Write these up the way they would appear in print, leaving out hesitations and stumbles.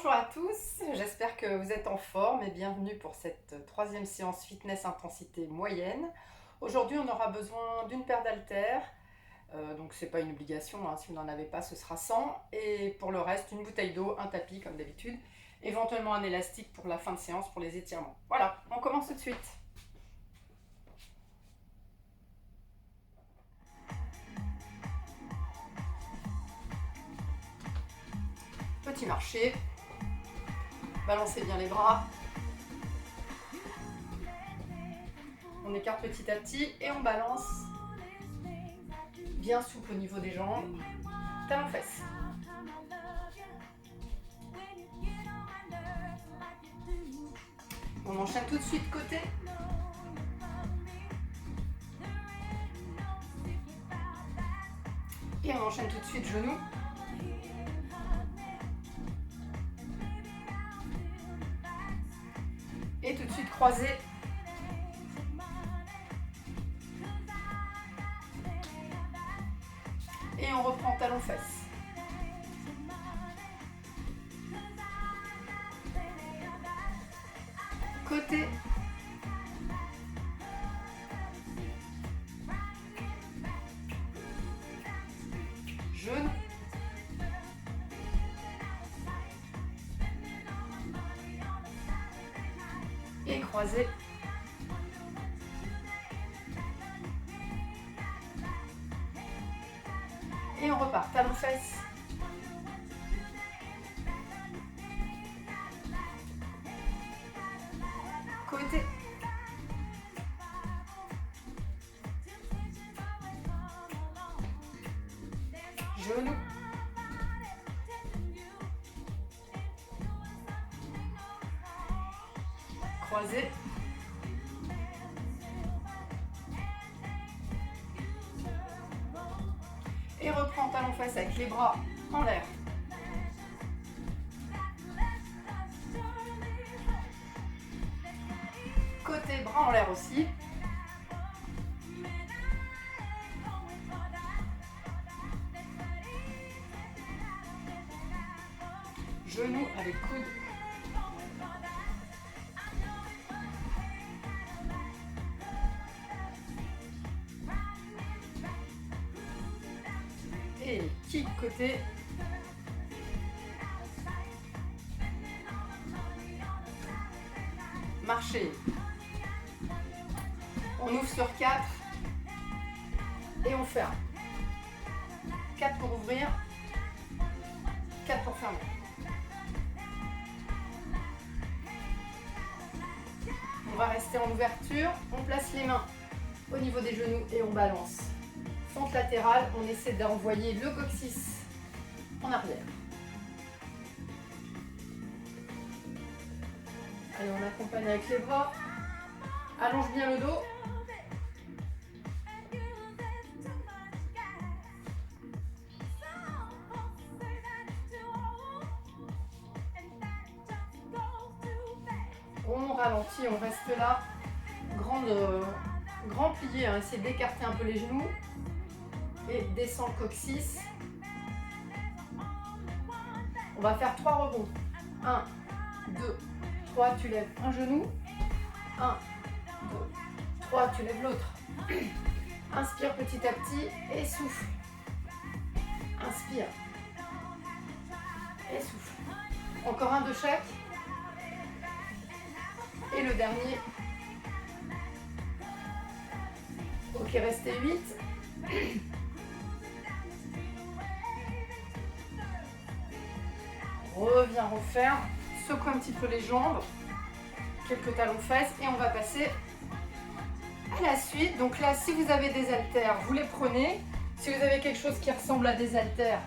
Bonjour à tous, j'espère que vous êtes en forme et bienvenue pour cette troisième séance fitness intensité moyenne. Aujourd'hui on aura besoin d'une paire d'haltères, donc c'est pas une obligation, hein, si vous n'en avez pas ce sera sans. Et pour le reste une bouteille d'eau, un tapis comme d'habitude, éventuellement un élastique pour la fin de séance pour les étirements. Voilà, on commence tout de suite. Petit marché, balancez bien les bras. On écarte petit à petit et on balance bien souple au niveau des jambes, talons-fesses. On enchaîne tout de suite côté. Et on enchaîne tout de suite genoux. Et tout de suite croisé. Et on reprend talons-fesses. Côté. Genou. Et croisé. Et on repart, talons-fesses. Côté. Genou. Croisé. Et reprends talons-fesses avec les bras en l'air. Côté, bras en l'air aussi. Genoux avec coude. Et kick côté. Marcher. On ouvre sur 4. Et on ferme. 4 pour ouvrir. 4 pour fermer. On va rester en ouverture. On place les mains au niveau des genoux et on balance. Fente latérale, on essaie d'envoyer le coccyx en arrière. Allez, on accompagne avec les bras. Allonge bien le dos. On ralentit, on reste là. Grand plié, hein. Essayez d'écarter un peu les genoux. Et descend le coccyx. On va faire 3 rebonds. 1, 2, 3, tu lèves un genou. 1, 2, 3, tu lèves l'autre. Inspire petit à petit et souffle. Inspire. Et souffle. Encore un de chaque. Et le dernier. Ok, restez 8. Reviens, referme. Secoue un petit peu les jambes. Quelques talons-fesses. Et on va passer à la suite. Donc là, si vous avez des haltères, vous les prenez. Si vous avez quelque chose qui ressemble à des haltères,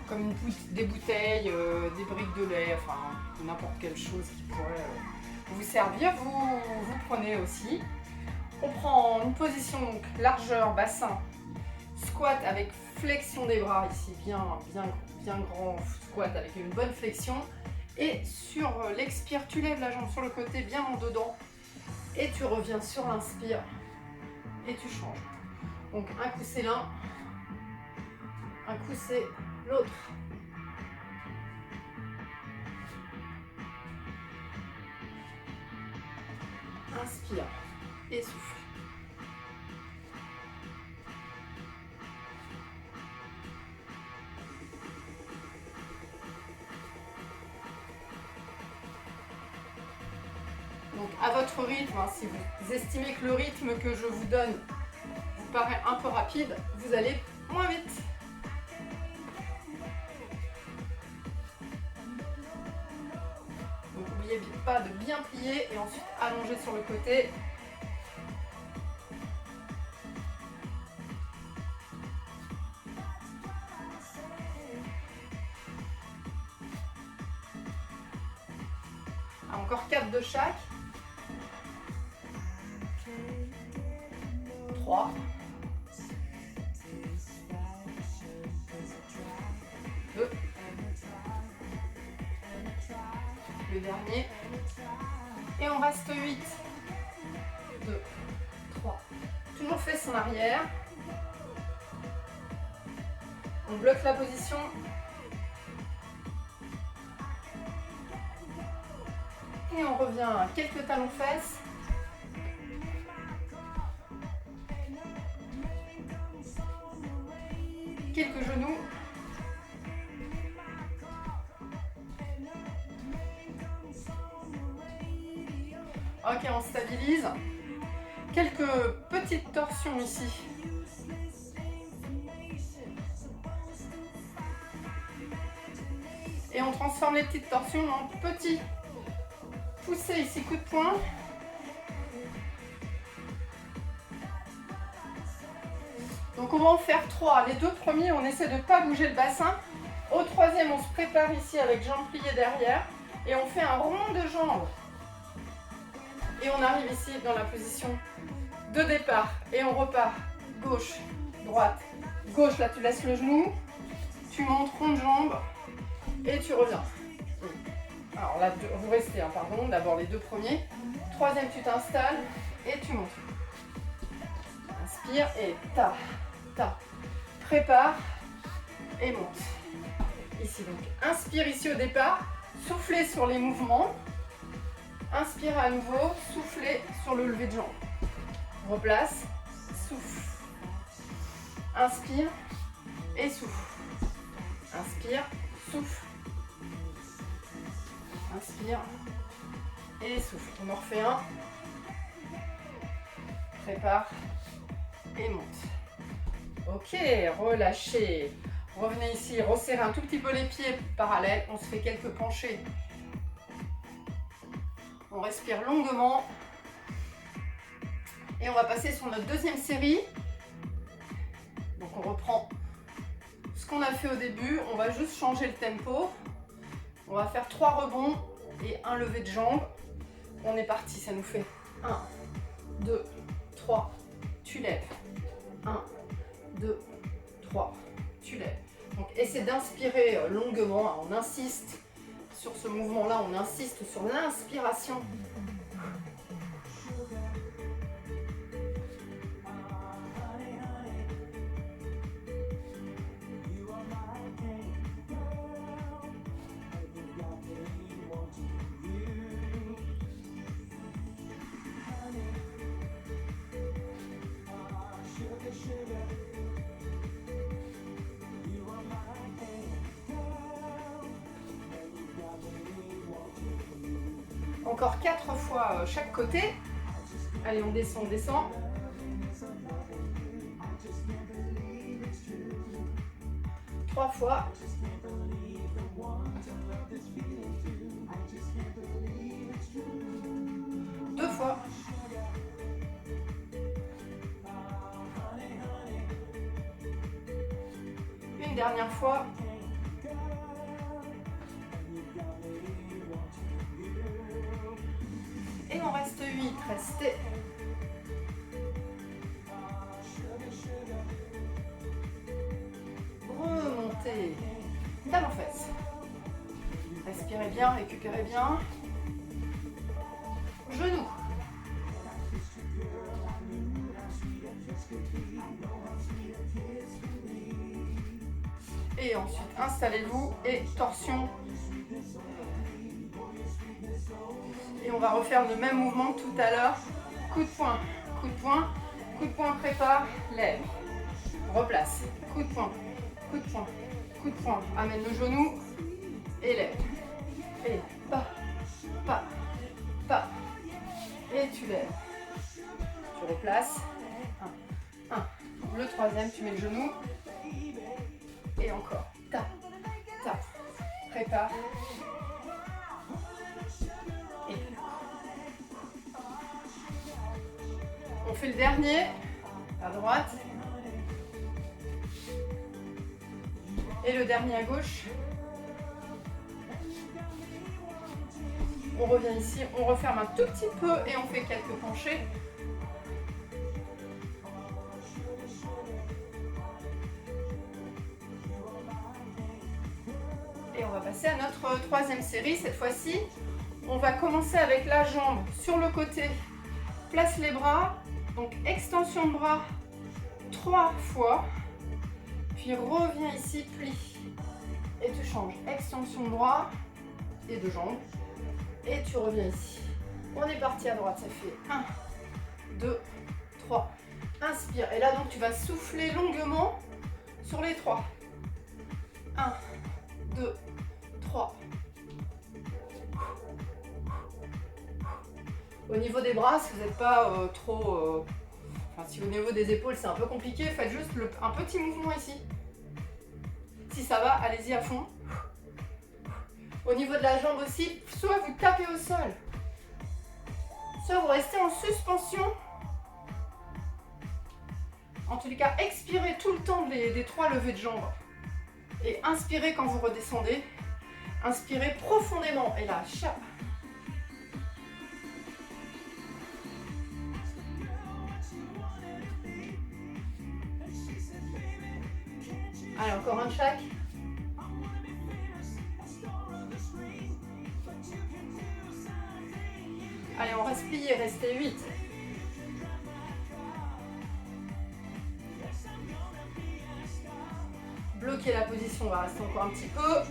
comme des bouteilles, des briques de lait, enfin n'importe quelle chose qui pourrait vous servir, vous prenez aussi. On prend une position donc largeur bassin, squat avec flexion des bras ici, bien grand squat avec une bonne flexion. Et sur l'expire, tu lèves la jambe sur le côté, bien en dedans. Et tu reviens sur l'inspire et tu changes. Donc un coup c'est l'un, un coup c'est l'autre. Inspire et souffle. Donc à votre rythme, hein, si vous estimez que le rythme que je vous donne vous paraît un peu rapide, vous allez moins vite. Donc n'oubliez pas de bien plier et ensuite allonger sur le côté. Encore 4 de chaque. 3. 2. Le dernier. Et on reste 8. 2. 3. Toujours fesse en arrière. On bloque la position. Et on revient à quelques talons fesses. Quelques genoux. Ok, on stabilise. Quelques petites torsions ici. Et on transforme les petites torsions en petits poussées ici, coup de poing. Donc on va en faire 3. Les 2 premiers, on essaie de ne pas bouger le bassin. Au 3e, on se prépare ici avec jambes pliées derrière. Et on fait un rond de jambes. Et on arrive ici dans la position de départ. Et on repart. Gauche, droite, gauche. Là, tu laisses le genou. Tu montes rond de jambes. Et tu reviens. Alors là, vous restez, hein, pardon. D'abord les 2 premiers. 3e, tu t'installes et tu montes. Inspire et ta. Prépare et monte. Ici donc, inspire ici au départ, soufflez sur les mouvements. Inspire à nouveau, soufflez sur le lever de jambe. Replace, souffle. Inspire et souffle. Inspire, souffle. Inspire et souffle. On en refait un. Prépare et monte. Ok, relâchez. Revenez ici, resserrez un tout petit peu les pieds parallèles. On se fait quelques penchés. On respire longuement. Et on va passer sur notre 2e série. Donc on reprend ce qu'on a fait au début. On va juste changer le tempo. On va faire 3 rebonds et un lever de jambe. On est parti, ça nous fait 1, 2, 3. Tu lèves. 1, 2, 3. Tu lèves. Donc essaie d'inspirer longuement. On insiste sur ce mouvement-là. On insiste sur l'inspiration. Encore 4 fois chaque côté. Allez, on descend, on descend. 3 fois. Deux fois. Une dernière fois. Et on reste 8. Restez. Remontez. Talons fesses. Respirez bien, récupérez bien. Genoux. Et ensuite, installez-vous et torsion. Et on va refaire le même mouvement que tout à l'heure. Coup de poing, coup de poing, coup de poing, prépare, lève. Replace. Coup de poing, coup de poing, coup de poing. Amène le genou et lève. Et pas, pas, pas. Et tu lèves. Tu replaces. Un. Le troisième, tu mets le genou. Et encore. Tape, tape. Prépare. Et on fait le dernier. À droite. Et le dernier à gauche. On revient ici, on referme un tout petit peu et on fait quelques penchés. Et on va passer à notre troisième série. Cette fois-ci, on va commencer avec la jambe sur le côté. Place les bras, donc extension de bras 3 fois. Puis reviens ici, plie. Et tu changes. Extension de bras et de jambes. Et tu reviens ici. On est parti à droite, ça fait 1, 2, 3. Inspire. Et là, donc, tu vas souffler longuement sur les 3. 1, 2, 3. Au niveau des bras, si vous n'êtes pas trop... Enfin, si au niveau des épaules, c'est un peu compliqué, faites juste un petit mouvement ici. Si ça va, allez-y à fond. Au niveau de la jambe aussi, soit vous tapez au sol, soit vous restez en suspension. En tous les cas, expirez tout le temps des 3 levées de jambes. Et inspirez quand vous redescendez. Inspirez profondément. Et là, chap. Allez, encore un de chaque. Allez, on reste plié, restez 8. Bloquez la position, on va rester encore un petit peu.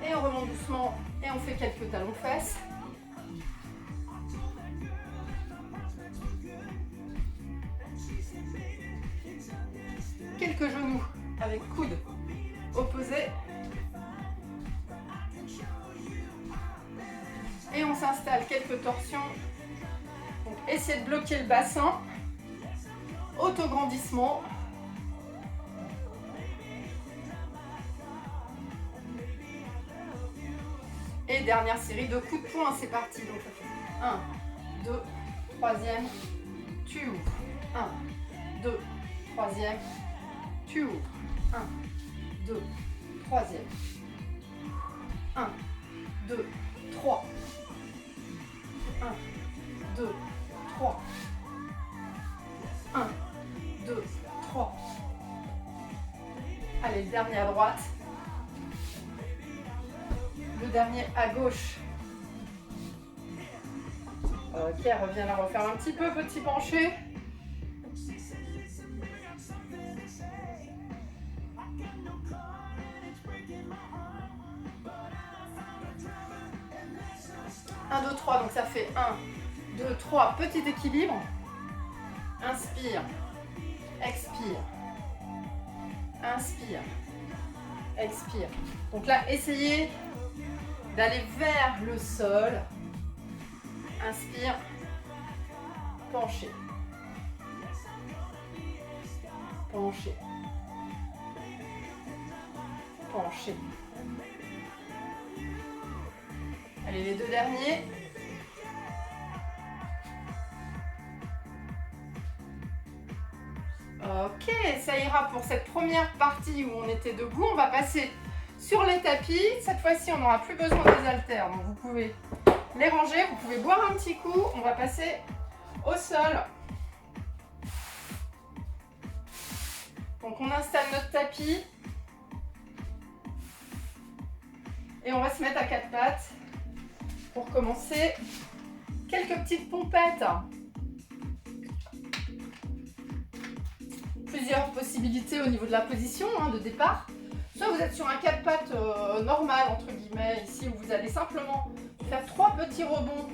Et on remonte doucement et on fait quelques talons-fesses. Quelques genoux avec coude opposé. Et on s'installe, quelques torsions. Donc essayez de bloquer le bassin. Autograndissement. Et dernière série de coups de poing, c'est parti. Donc ça fait 1, 2, troisième, tu ouvres. 1, 2, troisième, tu ouvres. 1, 2, troisième. 1, 2, 3. 1, 2, 3. 1, 2, 3. Allez, le dernier à droite. Le dernier à gauche. Ok, reviens la refaire un petit peu, petit penché. Un, 2, 3, donc ça fait 1, 2, 3, petit équilibre. Inspire, expire, inspire, expire. Donc là, essayez d'aller vers le sol. Inspire, pencher, pencher, pencher. Allez, les deux derniers. Ok, ça ira pour cette première partie où on était debout. On va passer sur les tapis. Cette fois-ci, on n'aura plus besoin des haltères. Donc vous pouvez les ranger, vous pouvez boire un petit coup. On va passer au sol. Donc on installe notre tapis. Et on va se mettre à 4 pattes. Pour commencer, quelques petites pompettes. Plusieurs possibilités au niveau de la position de départ. Soit vous êtes sur un 4 pattes normal, entre guillemets, ici, où vous allez simplement faire 3 petits rebonds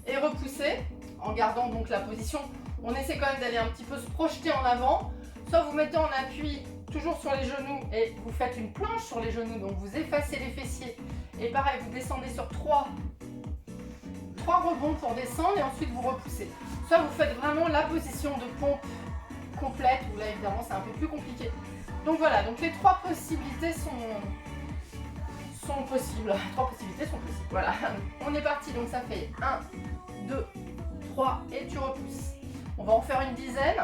et repousser, en gardant donc la position. On essaie quand même d'aller un petit peu se projeter en avant. Soit vous mettez en appui, toujours sur les genoux, et vous faites une planche sur les genoux, donc vous effacez les fessiers. Et pareil, vous descendez sur 3 rebonds pour descendre, et ensuite vous repoussez. Soit vous faites vraiment la position de pompe complète, où là évidemment c'est un peu plus compliqué. Donc voilà, donc les 3 possibilités sont possibles. 3 possibilités sont possibles, voilà. On est parti, donc ça fait 1, 2, 3 et tu repousses. On va en faire une dizaine.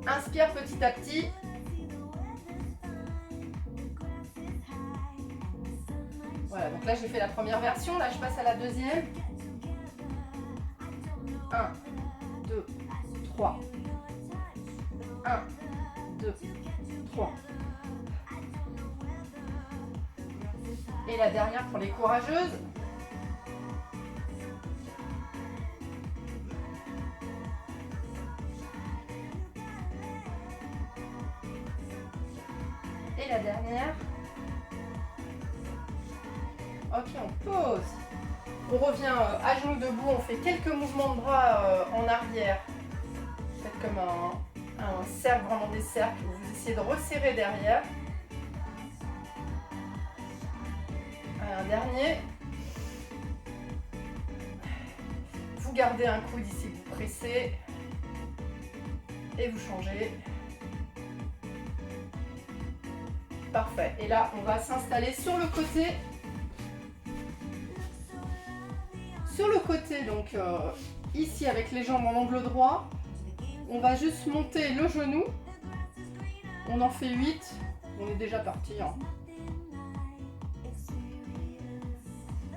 Inspire petit à petit. Voilà, donc là j'ai fait la première version, là je passe à la deuxième. 1, 2, 3. 1, 2, 3. Et la dernière pour les courageuses. Et la dernière. Ok, on pose. On revient à genoux debout, on fait quelques mouvements de bras en arrière. Faites comme un cercle, vraiment des cercles. Vous essayez de resserrer derrière. Un dernier. Vous gardez un coude ici, vous pressez. Et vous changez. Parfait. Et là, on va s'installer sur le côté. Sur le côté, donc ici avec les jambes en angle droit, on va juste monter le genou. On en fait 8. On est déjà parti.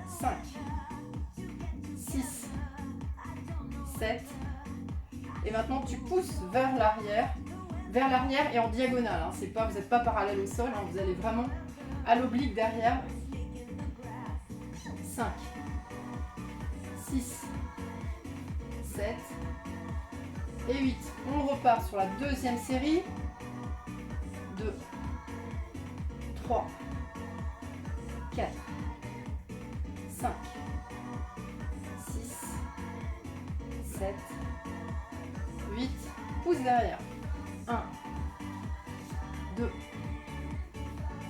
5, 6, 7. Et maintenant, tu pousses vers l'arrière et en diagonale. Hein. C'est pas, vous n'êtes pas parallèle au sol, hein. Vous allez vraiment à l'oblique derrière. 5, 6, 7 et 8. On repart sur la deuxième série. 2, 3, 4, 5, 6, 7, 8. Pousse derrière. 1, 2,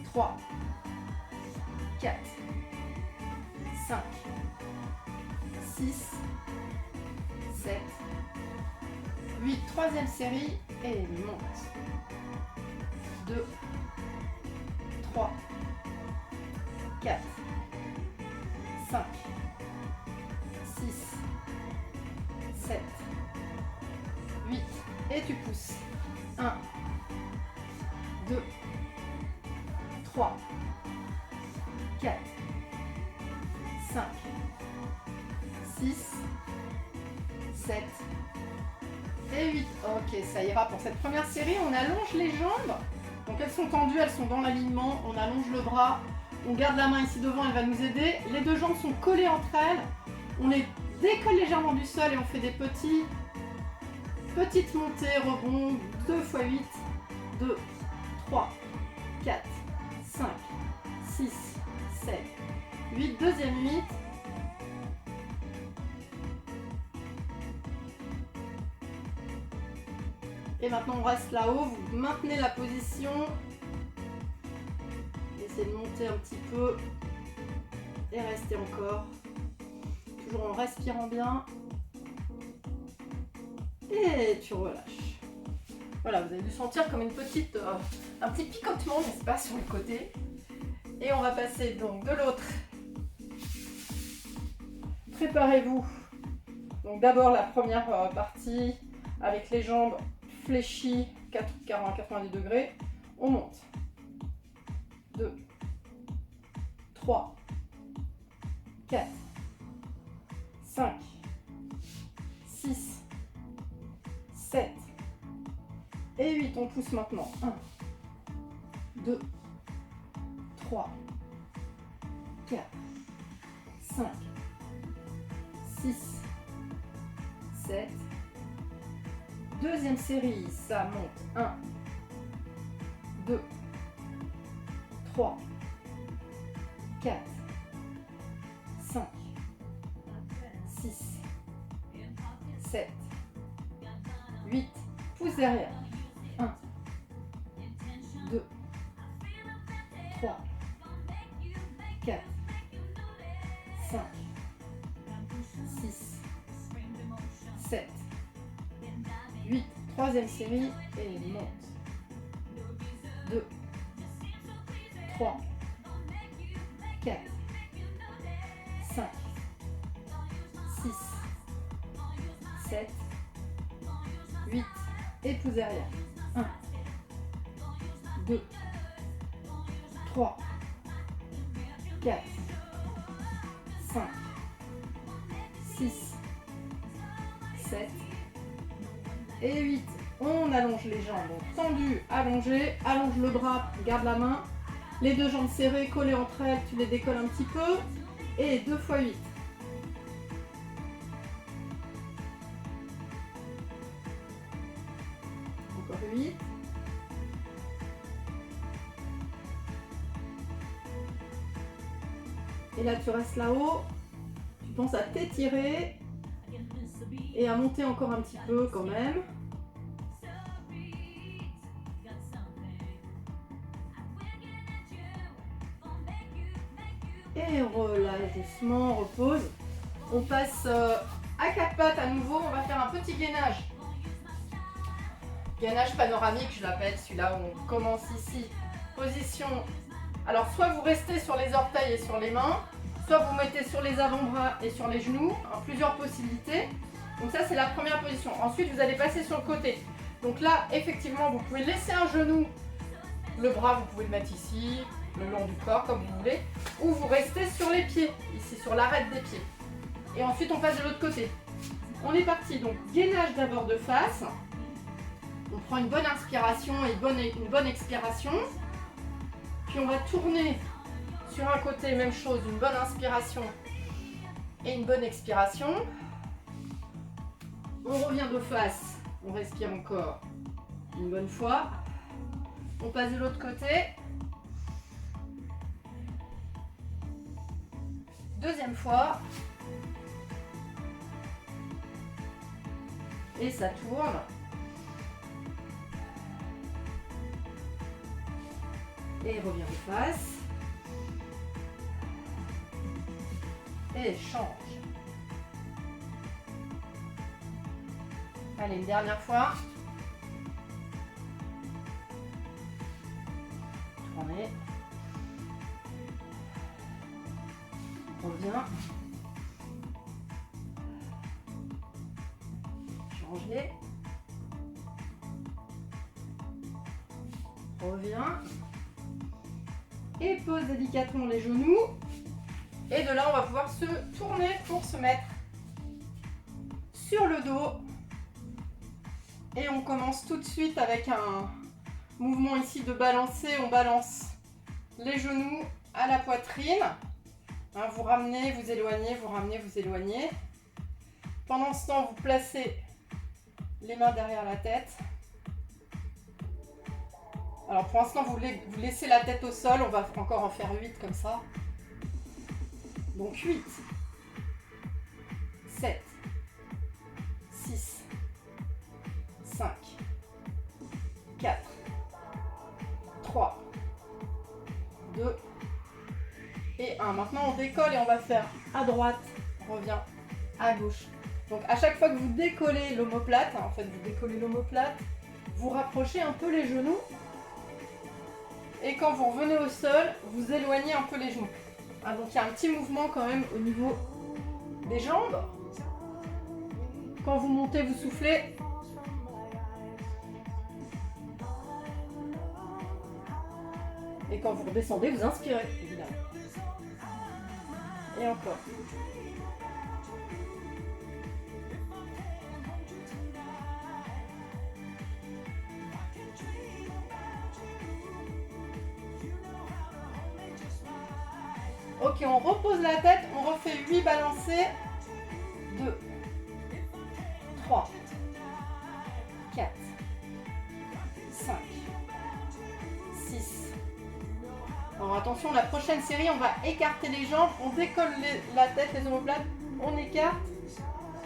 3, 4, 5, 6, 7, 8. Troisième série et monte. 2, 3, 4, 5, 6, 7, 8. Et tu pousses. 1, 2, 3, 4, 5, 6, 7 et 8. Ok, ça ira pour cette première série. On allonge les jambes. Donc elles sont tendues, elles sont dans l'alignement. On allonge le bras. On garde la main ici devant, elle va nous aider. Les deux jambes sont collées entre elles. On les décolle légèrement du sol et on fait des petites montées, rebonds. 2 x 8. 2, 3, 4, 5, 6, 7, 8. Deuxième 8. Et maintenant on reste là-haut, vous maintenez la position. Essayez de monter un petit peu. Et restez encore. Toujours en respirant bien. Et tu relâches. Voilà, vous avez dû sentir comme un petit picotement, n'est-ce pas, sur le côté. Et on va passer donc de l'autre. Préparez-vous. Donc d'abord la première partie avec les jambes fléchies, 90 degrés. On monte. 2, 3, 4, 5, 6, 7 et 8. On pousse maintenant. 1, 2, 3, 4, 5, 6, 7. Deuxième série, ça monte. 1, 2, 3, 4, 5, 6, 7, 8, pouce derrière. 1, 2, 3, 4, 5, 6, 7, 8. Troisième série et monte. 2, 3, 4, 5, 6, 7, 8. Et pouce derrière. 1, 2, 3, 4, 5, 6, 7 et 8. On allonge les jambes. Donc, tendu, allongé, allonge le bras, garde la main. Les deux jambes serrées, collées entre elles, tu les décolles un petit peu. Et 2 fois 8. Encore 8. Et là, tu restes là-haut. Tu penses à t'étirer et à monter encore un petit peu quand même. Et relâche doucement, repose. On passe à 4 pattes à nouveau. On va faire un petit gainage. Gainage panoramique, je l'appelle celui-là où on commence ici. Position. Alors, soit vous restez sur les orteils et sur les mains, soit vous mettez sur les avant-bras et sur les genoux. Plusieurs possibilités. Donc ça, c'est la première position. Ensuite, vous allez passer sur le côté. Donc là, effectivement, vous pouvez laisser un genou. Le bras, vous pouvez le mettre ici, le long du corps, comme vous voulez. Ou vous restez sur les pieds, ici, sur l'arête des pieds. Et ensuite, on passe de l'autre côté. On est parti. Donc, gainage d'abord de face. On prend une bonne inspiration et une bonne expiration. Puis, on va tourner sur un côté, même chose, une bonne inspiration et une bonne expiration. On revient de face, on respire encore une bonne fois. On passe de l'autre côté. Deuxième fois. Et ça tourne. Et revient de face. Et change. Allez, une dernière fois. Tournez. Revient. Changez. Revient. Et pose délicatement les genoux. Et de là, on va pouvoir se tourner pour se mettre sur le dos. Et on commence tout de suite avec un mouvement ici de balancer. On balance les genoux à la poitrine. Hein, vous ramenez, vous éloignez, vous ramenez, vous éloignez. Pendant ce temps, vous placez les mains derrière la tête. Alors pour l'instant, vous laissez la tête au sol. On va encore en faire 8 comme ça. Donc 8, 7, 6, 5, 4, 3, 2 et 1. Maintenant, on décolle et on va faire à droite, on revient à gauche. Donc, à chaque fois que vous décollez l'omoplate, en fait, vous décollez l'omoplate, vous rapprochez un peu les genoux. Et quand vous revenez au sol, vous éloignez un peu les genoux. Ah, donc, il y a un petit mouvement quand même au niveau des jambes. Quand vous montez, vous soufflez. Et quand vous redescendez, vous inspirez, évidemment. Et encore. Ok, on repose la tête, on refait 8 balancés. 2, 3, 4, 5, Alors attention, la prochaine série, on va écarter les jambes, on décolle la tête, les omoplates, on écarte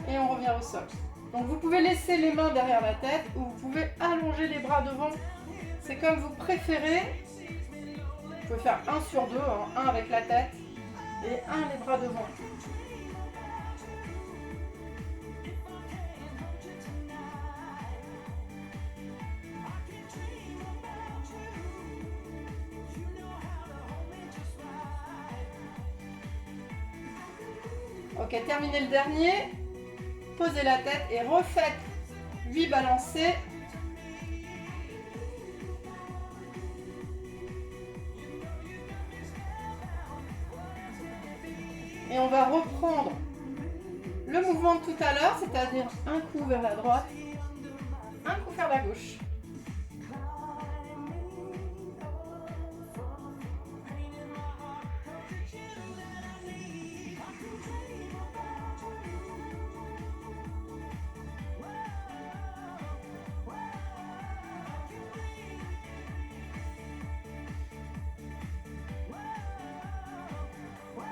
et on revient au sol. Donc vous pouvez laisser les mains derrière la tête ou vous pouvez allonger les bras devant. C'est comme vous préférez. Vous pouvez faire 1 sur 2, hein, 1 avec la tête et 1 les bras devant. Ok, terminez le dernier. Posez la tête et refaites 8 balancés. Et on va reprendre le mouvement de tout à l'heure, c'est-à-dire un coup vers la droite, un coup vers la gauche.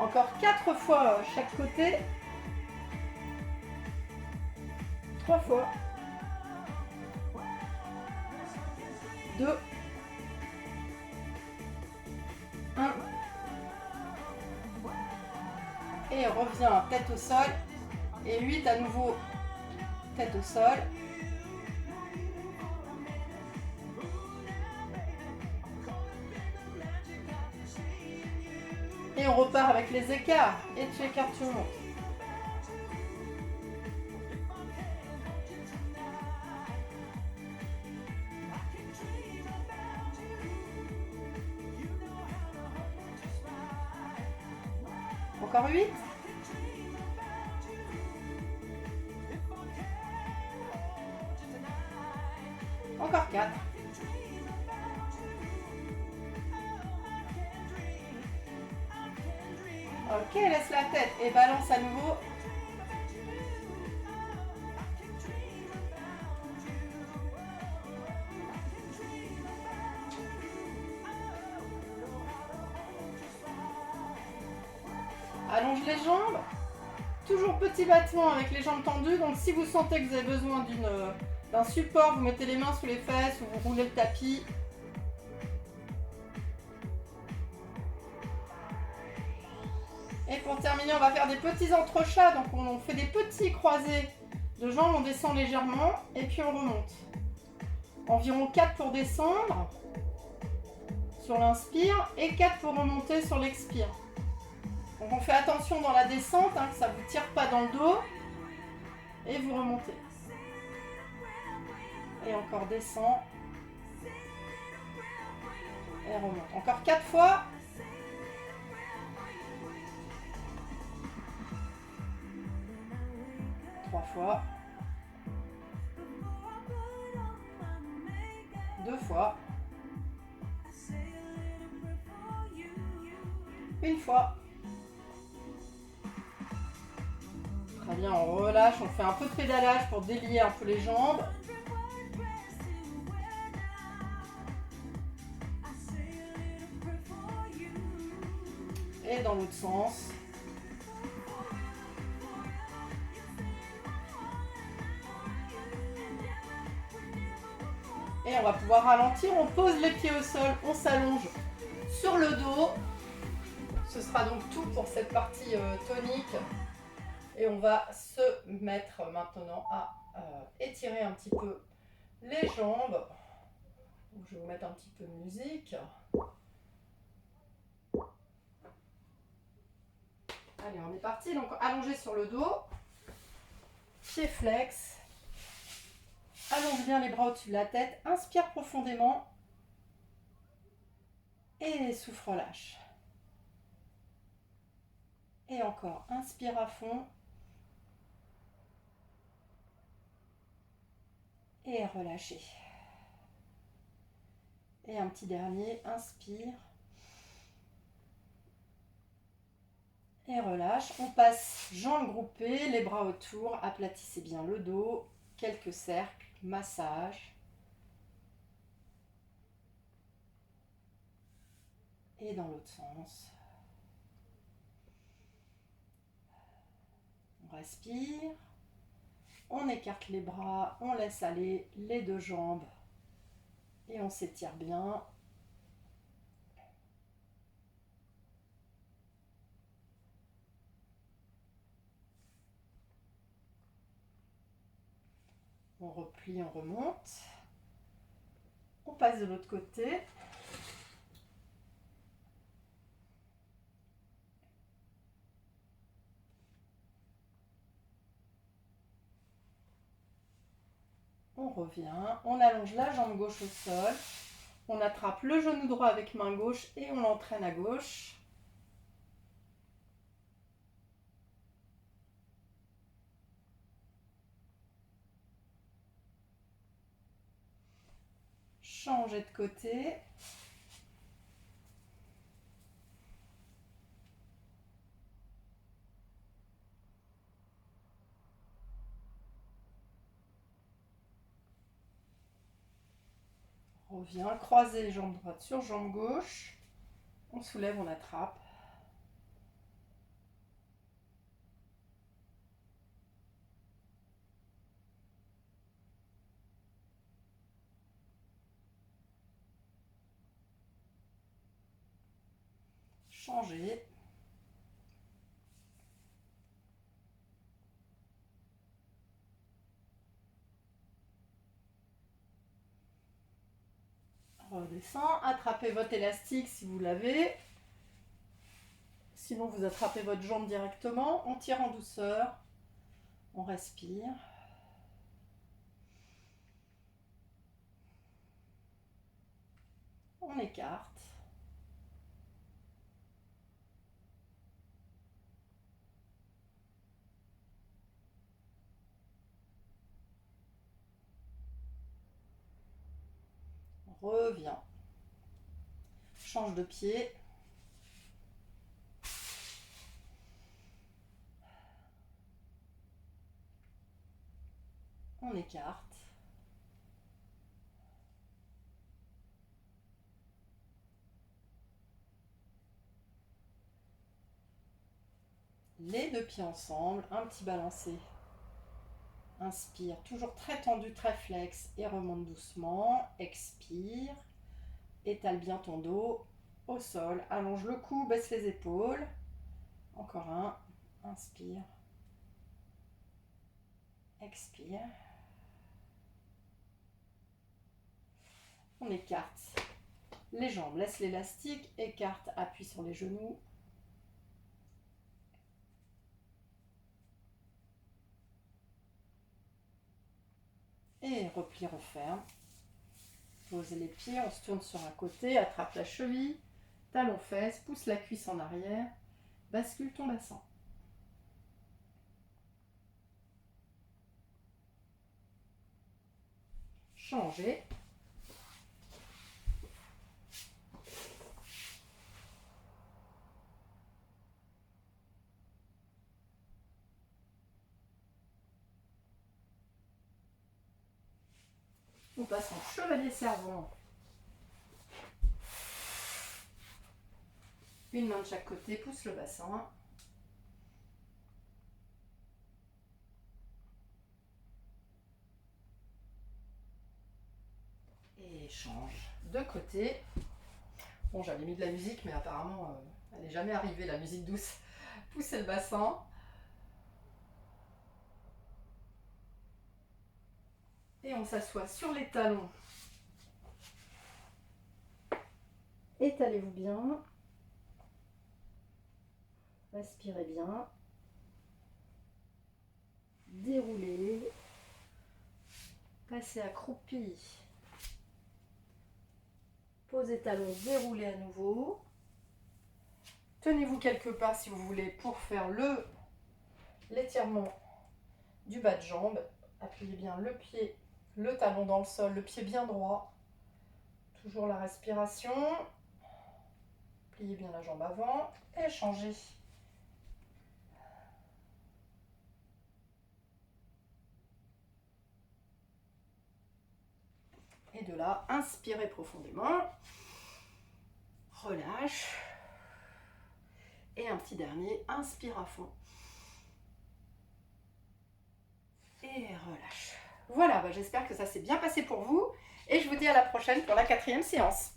Encore 4 fois chaque côté. 3 fois. 2. 1. Et on revient tête au sol. Et 8 à nouveau tête au sol. Et on repart avec les écarts. Et tu écartes, tu montes. Encore 8. Encore 4. Ok, laisse la tête et balance à nouveau. Allonge les jambes. Toujours petit battement avec les jambes tendues. Donc si vous sentez que vous avez besoin d'un support, vous mettez les mains sous les fesses ou vous roulez le tapis. Et pour terminer, on va faire des petits entrechats. Donc on fait des petits croisés de jambes, on descend légèrement et puis on remonte. Environ 4 pour descendre sur l'inspire et 4 pour remonter sur l'expire. Donc on fait attention dans la descente, hein, que ça ne vous tire pas dans le dos. Et vous remontez. Et encore descend. Et remonte. Encore 4 fois. Fois, 2 fois, 1 fois. Très bien, on relâche, on fait un peu de pédalage pour délier un peu les jambes. Et dans l'autre sens. Et on va pouvoir ralentir, on pose les pieds au sol, on s'allonge sur le dos. Ce sera donc tout pour cette partie tonique. Et on va se mettre maintenant à étirer un petit peu les jambes. Donc, je vais vous mettre un petit peu de musique. Allez, on est parti. Donc allongé sur le dos, pieds flex. Allonge bien les bras au-dessus de la tête, inspire profondément et souffle, relâche. Et encore, inspire à fond et relâchez. Et un petit dernier, inspire et relâche. On passe jambes groupées, les bras autour, aplatissez bien le dos, quelques cercles. Massage. Et dans l'autre sens. On respire. On écarte les bras, on laisse aller les deux jambes et on s'étire bien. On replie, on remonte. On passe de l'autre côté. On revient, on allonge la jambe gauche au sol. On attrape le genou droit avec main gauche et on l'entraîne à gauche. Changer de côté. On revient, croiser jambe droite sur jambe gauche. On soulève, on attrape. Changer. Redescend, attrapez votre élastique si vous l'avez. Sinon, vous attrapez votre jambe directement. On tire en douceur. On respire. On écarte. On revient. Change de pied. On écarte. Les deux pieds ensemble, un petit balancé. Inspire, toujours très tendu, très flex et remonte doucement. Expire, étale bien ton dos au sol, allonge le cou, baisse les épaules. Encore un, inspire, expire. On écarte les jambes, laisse l'élastique, écarte, appuie sur les genoux. Et replie, referme. Posez les pieds, on se tourne sur un côté, attrape la cheville, talon fesse, pousse la cuisse en arrière, bascule ton bassin. Changer. On passe en chevalier servant. Une main de chaque côté, pousse le bassin. Et change de côté. Bon, j'avais mis de la musique, mais apparemment, elle n'est jamais arrivée, la musique douce. Poussez le bassin. Et on s'assoit sur les talons. Étalez-vous bien. Respirez bien. Déroulez. Passez accroupi. Posez talons, déroulez à nouveau. Tenez-vous quelque part si vous voulez pour faire l'étirement du bas de jambe. Appuyez bien le pied, le talon dans le sol, le pied bien droit. Toujours la respiration. Pliez bien la jambe avant et changez. Et de là, inspirez profondément. relâche. Et un petit dernier, inspire à fond. Et relâche. Voilà, j'espère que ça s'est bien passé pour vous. Et je vous dis à la prochaine pour la 4e séance.